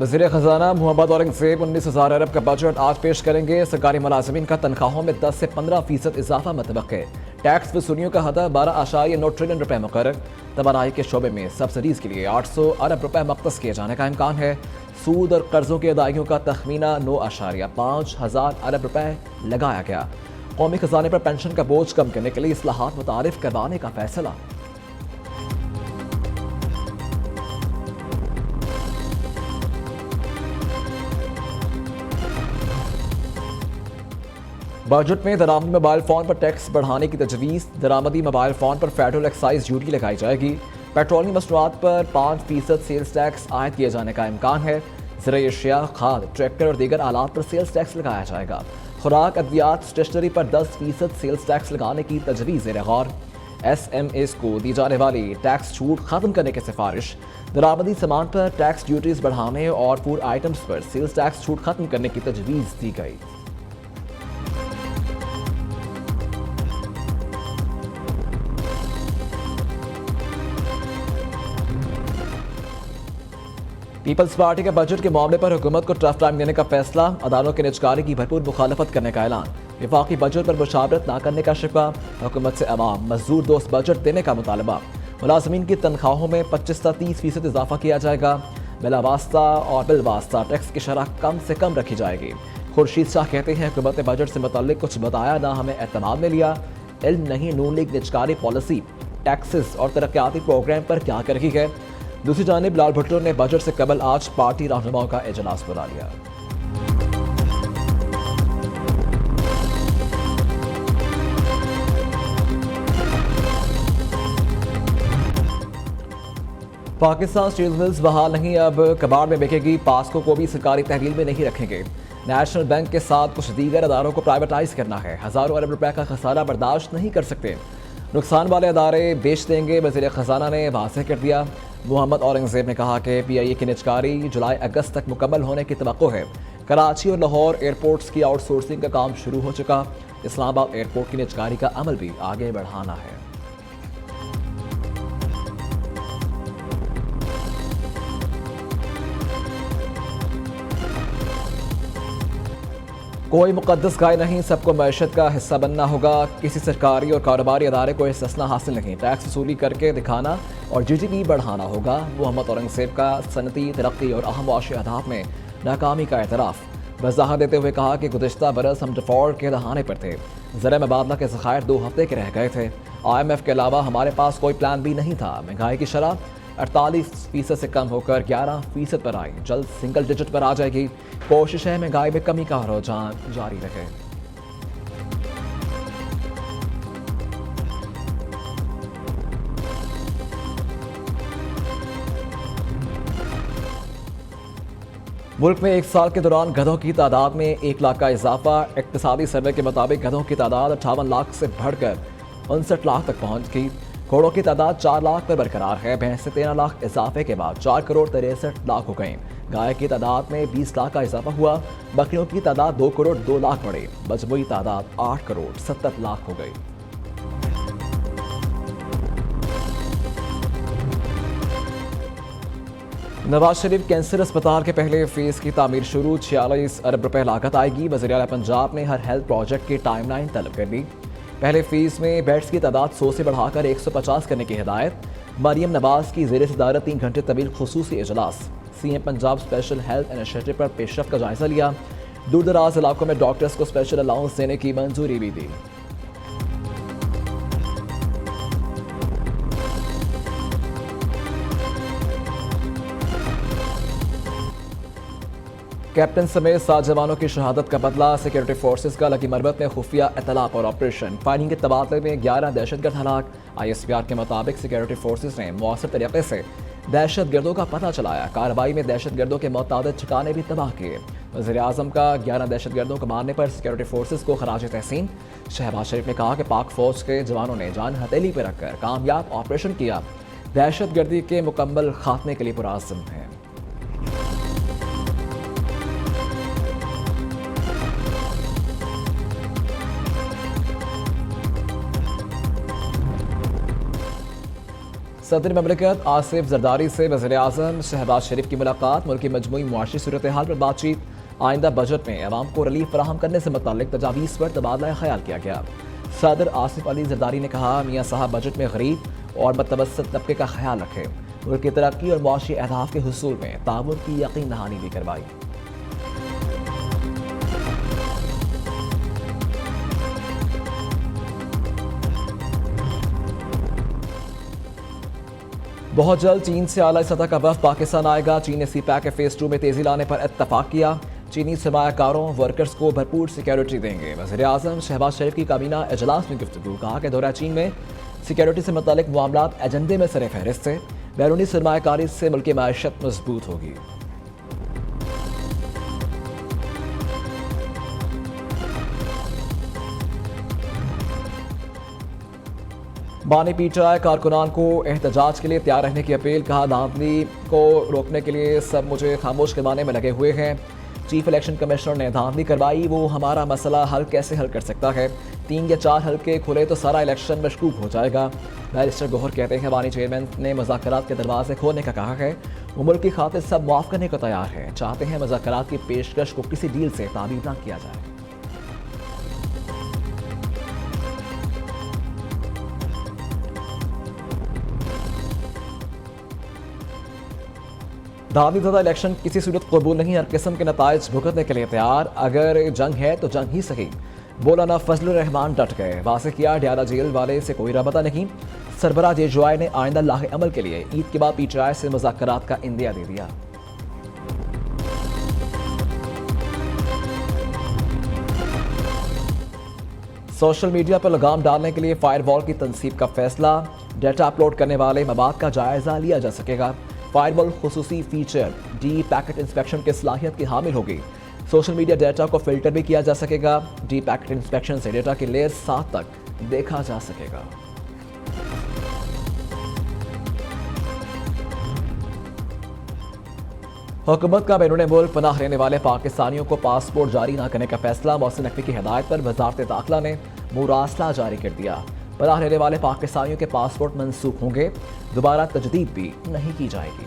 वज़ीर ख़जाना मोहम्मद औरंगज़ेब 19,000 अरब का बजट आज पेश करेंगे। सरकारी मुलाजमीन का तनख्वाहों में 10 से 15% इजाफा मतवक्के। टैक्स वसूलियों का हदा 12.9 ट्रिलियन रुपए मुकर्रर। तवानाई के शोबे में सब्सिडीज़ के लिए 800 अरब रुपए मख्तस किए जाने का इम्कान है। सूद और कर्जों की अदायगियों का तखमीना 9.5 हज़ार अरब रुपए लगाया गया। कौमी खजाने पर पेंशन का बोझ कम करने के लिए इस्लाहात मुतारिफ करवाने का फैसला। बजट में दरामदी मोबाइल फ़ोन पर टैक्स बढ़ाने की तजवीज़। दरामदी मोबाइल फ़ोन पर फेडरल एक्साइज ड्यूटी लगाई जाएगी। पेट्रोलियम मसनूआत पर 5% सेल्स टैक्स आयद किए जाने का इम्कान है। ज़राई अशिया, खाद, ट्रैक्टर और दीगर आलात पर सेल्स टैक्स लगाया जाएगा। खुराक, अद्वियात, स्टेशनरी पर 10% सेल्स टैक्स लगाने की तजवीज़ ज़ेर गौर। SMEs को दी जाने वाली टैक्स छूट खत्म करने की सिफारिश। दरामदी सामान पर टैक्स ड्यूटीज़ बढ़ाने और फूड आइटम्स पर सेल्स टैक्स छूट खत्म करने की तजवीज़ दी गई। पीपल्स पार्टी का बजट के मामले पर हुकूमत को टफ टाइम देने का फैसला। अदालतों के निजकारी की भरपूर मुखालफत करने का ऐलान। वफाकी बजट पर मुशावरत न करने का शिकवा। हुकूमत से अवाम मजदूर दोस्त बजट देने का मुतालबा। मुलाजमीन की तनख्वाहों में 25 से 30% इजाफा किया जाएगा। बिलावास्ता और बिलवास्ता टैक्स की शरह कम से कम रखी जाएगी। खुर्शीद शाह कहते हैं हुकूमत ने बजट से मुतल्लिक कुछ बताया ना हमें एतमाद में लिया। इल्म नहीं नून लीग निजकारी पॉलिसी, टैक्सेस और तरक्याती प्रोग्राम पर क्या कर रही है। दूसरी जानिब लाल भुट्टो ने बजट से कबल आज पार्टी रहनुमाओं का इजलास बुला लिया। पाकिस्तान स्टील मिल्स बहाल नहीं, अब कबाड़ में बिकेगी। पास्को को भी सरकारी तहवील में नहीं रखेंगे। नेशनल बैंक के साथ कुछ दीगर अदारों को प्राइवेटाइज करना है। हजारों अरब रुपए का खसारा बर्दाश्त नहीं कर सकते। नुकसान वाले अदारे बेच देंगे, वज़ीर ख़जाना ने वाज़ेह कर दिया। मोहम्मद औरंगज़ेब ने कहा कि PIA की निजकारी जुलाई अगस्त तक मुकम्मल होने की तवक्को है। कराची और लाहौर एयरपोर्ट्स की आउटसोर्सिंग का काम शुरू हो चुका। इस्लामाबाद एयरपोर्ट की निजकारी का अमल भी आगे बढ़ाना है। कोई मुकद्दस गाय नहीं, सबको मैशत का हिस्सा बनना होगा। किसी सरकारी और कारोबारी अदारे को इस्तिस्ना हासिल नहीं। टैक्स वसूली करके दिखाना और GDP बढ़ाना होगा। मोहम्मद औरंगज़ेब का सनती तरक्की और अहम वाशी अहदाफ में नाकामी का एतराफ़। वजाहत देते हुए कहा कि गुज़िश्ता बरस हम डिफ़ॉल्ट के दहाने पर थे। ज़र मुबादला के ज़खायर 2 हफ्ते के रह गए थे। IMF के अलावा हमारे पास कोई प्लान भी नहीं था। महंगाई की शरह 48% से कम होकर 11% पर आई। जल्द सिंगल डिजिट पर आ जाएगी। कोशिश है महंगाई में कमी का रुझान जारी रहे। मुल्क में एक साल के दौरान गधों की तादाद में 1 लाख का इजाफा। इक्तिसादी सर्वे के मुताबिक गधों की तादाद 58 लाख से बढ़कर 59 लाख तक पहुंच गई। घोड़ों की तादाद 4 लाख पर बरकरार है। भैंस से 13 लाख इजाफे के बाद 4 करोड़ 63 लाख हो गई। गाय की तादाद में 20 लाख का इजाफा हुआ। बकरियों की तादाद 2 करोड़ 2 लाख बढ़ी। मजमूई तादाद 8 करोड़ 70 लाख हो गई। नवाज शरीफ कैंसर अस्पताल के पहले फेज की तामीर शुरू। 46 अरब रुपए लागत आएगी। वज़ीर आला पंजाब ने हर हेल्थ प्रोजेक्ट की टाइमलाइन तलब कर ली। पहले फेज में बेड्स की तादाद 100 से बढ़ाकर 150 करने की हिदायत। मरियम नवाज की ज़ेर सदारत 3 घंटे तवील खुसूसी इजलास। CM Punjab special health initiative पर पेशरफ का जायजा लिया। दूर दराज इलाकों में डॉक्टर्स को स्पेशल अलाउंस देने की मंजूरी भी दी। कैप्टन समेत 7 जवानों की शहादत का बदला। सिक्योरिटी फोर्सेज का लकी मरबत में खुफिया इतला और ऑपरेशन। फायरिंग के तबादले में 11 दहशतगर्द हलाक। ISPR के मुताबिक सिक्योरिटी फोर्सेज ने मौसर तरीके से दहशतगर्दों का पता चलाया। कार्रवाई में दहशतगर्दों के मुताबिक ठिकाने भी तबाह किए। वज़ीर आज़म का 11 दहशतगर्दों को मारने पर सिक्योरिटी फोर्सेज को खराज तहसीन। शहबाज शरीफ ने कहा कि पाक फौज के जवानों ने जान हथेली पर रखकर कामयाब ऑपरेशन किया। दहशतगर्दी के मुकम्मल खात्मे के लिए पुरअज़्म है। सदर ममलिकत आसिफ जरदारी से वज़ीर आज़म शहबाज शरीफ की मुलाकात, मुल्क की मजमूई मुआशी सूरत हाल पर बातचीत, आइंदा बजट में अवाम को रिलीफ फराहम करने से मुताल्लिक तजावीज़ पर तबादला ख्याल किया गया। सदर आसिफ अली जरदारी ने कहा, मियाँ साहब बजट में गरीब और मतवसत तबके का ख्याल रखें, मुल्क की तरक्की और मुआशी अहदाफ के हुसूल में ताउन की यकीन दहानी भी करवाई। बहुत जल्द चीन से आला सतह का वफ़द पाकिस्तान आएगा। चीन ने CPEC के फेज़ 2 में तेज़ी लाने पर इत्तफाक किया। चीनी सरमायाकारों वर्कर्स को भरपूर सिक्योरिटी देंगे। वज़ीर आज़म शहबाज शरीफ की काबीना इजलास में गुफ्तगू, कहा कि दौरा चीन में सिक्योरिटी से मुताल्लिक मामलात एजेंडे में सर फहरिस्त है। बैरूनी सरमायाकारी से मुल्क की मायशत मजबूत होगी। बानी पीटीआई कारकुनान को एहतजाज के लिए तैयार रहने की अपील, कहा धांधली को रोकने के लिए सब मुझे खामोश करवाने में लगे हुए हैं। चीफ इलेक्शन कमिश्नर ने धांधली करवाई, वो हमारा मसला हल कैसे हल कर सकता है? 3 या 4 हल्के खुले तो सारा इलेक्शन मशकूक हो जाएगा। बैरिस्टर गौहर कहते हैं, बानी चेयरमैन ने मुज़ाकरात के दरवाजे खोलने का कहा है। वो मुल्क की खातिर सब माफ़ करने को तैयार है, चाहते हैं मुज़ाकरात की पेशकश को किसी डील से ताबीर न किया जाए। धांधलीज़दा इलेक्शन किसी सूरत कबूल नहीं, हर किस्म के नताइज भुगतने के लिए तैयार। अगर जंग है तो जंग ही सही। मौलाना फजलुर रहमान डट गए, वाज़े किया डियाला जेल वाले से कोई रबता नहीं। सरबराह जेजुआई ने आइंदा लाहे अमल के लिए ईद के बाद पीटीआई से मुज़ाकरात का इंदिया दे दिया। सोशल मीडिया पर लगाम डालने के लिए फायरवॉल की तनसीब का फैसला, डेटा अपलोड करने वाले मवाद का जायजा लिया जा सकेगा। फायरवॉल खुसूसी फीचर डी पैकेट इंस्पेक्शन की सलाहियत की हामिल होगी। सोशल मीडिया डेटा को फिल्टर भी किया जा सकेगा। डी पैकेट इंस्पेक्शन से डेटा की लेयर 7 तक देखा जा सकेगा। हुकूमत का बैरून मुल्क पनाह लेने वाले पाकिस्तानियों को पासपोर्ट जारी न करने का फैसला, मोहसिन नकवी की हिदायत पर वजारत दाखिला ने मुरासला जारी कर दिया। पनाह लेने वाले पाकिस्तानियों के पासपोर्ट मनसूख होंगे, दोबारा तजदीद भी नहीं की जाएगी।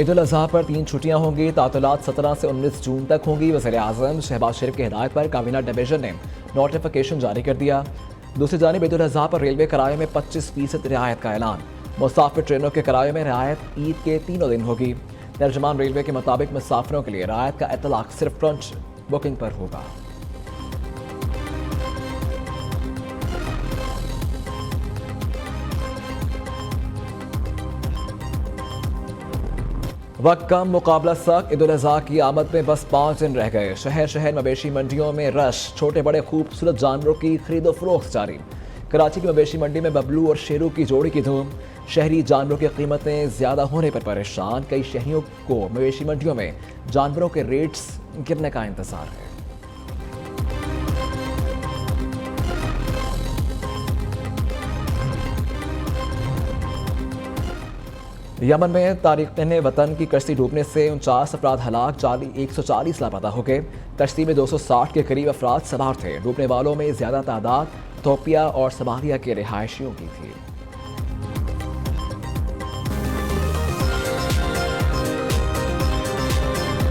ईद उल अज़हा पर 3 छुट्टियां होंगी। तातुलात 17 से 19 जून तक होंगी। वज़ीर आज़म शहबाज शरीफ की हिदायत पर काबीना डिवीजन ने नोटिफिकेशन जारी कर दिया। दूसरी जानिब ईद उल अज़हा पर रेलवे किराए में 25% रियायत का ऐलान। मुसाफिर ट्रेनों के किराए में रियायत ईद के 3 दिन होगी। तर्जमान रेलवे के मुताबिक मुसाफिरों के लिए रियायत का इतलाक सिर्फ फ्रंट बुकिंग पर होगा। वक्त कम मुकाबला सख्त, ईद उल अज़हा की आमद में बस 5 दिन रह गए। शहर शहर मवेशी मंडियों में रश, छोटे बड़े खूबसूरत जानवरों की खरीदो फरोख्त जारी। कराची की मवेशी मंडी में बबलू और शेरों की जोड़ी की धूम। शहरी जानवरों की कीमतें ज्यादा होने पर परेशान, कई शहरियों को मवेशी मंडियों में जानवरों के रेट्स गिरने का इंतजार है। यमन में तारिकीन वतन की कश्ती डूबने से 49 अफराद हलाक, 140 लापता हो गए। कश्ती में 260 के करीब अफराद सवार थे। डूबने वालों में ज्यादा तादाद इथियोपिया और सोमालिया के रिहायशियों की थी।